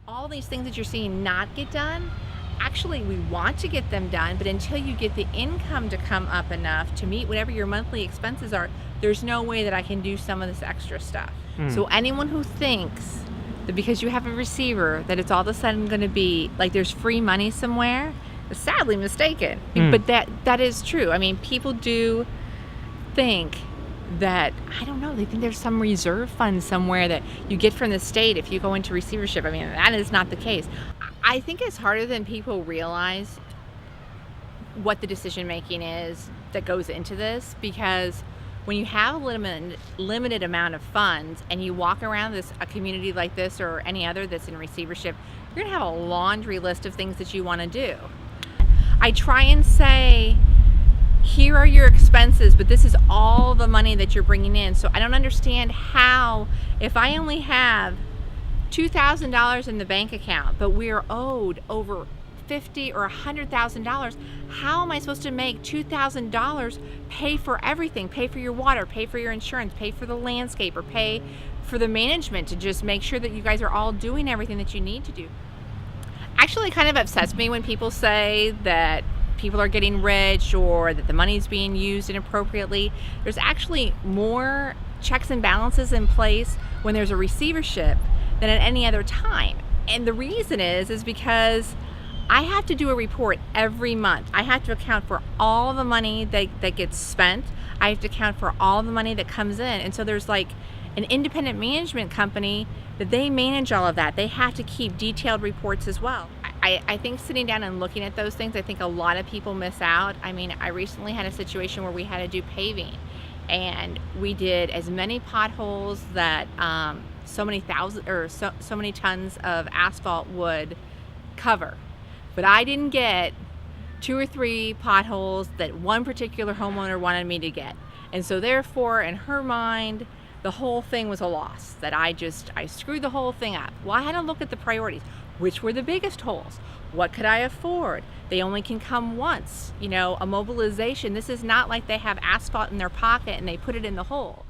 All these things that you're seeing not get done, actually we want to get them done, but until you get the income to come up enough to meet whatever your monthly expenses are, there's no way that I can do some of this extra stuff. So anyone who thinks that because you have a receiver that it's all of a sudden going to be like there's free money somewhere is sadly mistaken. But that is true. I mean, people do think that, I don't know, they think there's some reserve fund somewhere that you get from the state if you go into receivership. I mean, that is not the case. I think it's harder than people realize what the decision making is that goes into this, because when you have a limited amount of funds and you walk around a community like this or any other that's in receivership, you're gonna have a laundry list of things that you want to do. I try and say, here are your expenses, but this is all the money that you're bringing in. So I don't understand how, if I only have $2,000 in the bank account, but we're owed over $50,000 or $100,000, how am I supposed to make $2,000 pay for everything? Pay for your water, pay for your insurance, pay for the landscape, or pay for the management to just make sure that you guys are all doing everything that you need to do. Actually, it kind of upsets me when people say that people are getting rich or that the money's being used inappropriately. There's actually more checks and balances in place when there's a receivership than at any other time. And the reason is because I have to do a report every month. I have to account for all the money that gets spent. I have to account for all the money that comes in. And so there's like an independent management company that they manage all of that. They have to keep detailed reports as well. I think sitting down and looking at those things, I think a lot of people miss out. I mean, I recently had a situation where we had to do paving, and we did as many potholes that so many tons of asphalt would cover. But I didn't get 2 or 3 potholes that one particular homeowner wanted me to get. And so therefore, in her mind, the whole thing was a loss, that I screwed the whole thing up. Well, I had to look at the priorities. Which were the biggest holes? What could I afford? They only can come once. You know, a mobilization. This is not like they have asphalt in their pocket and they put it in the hole.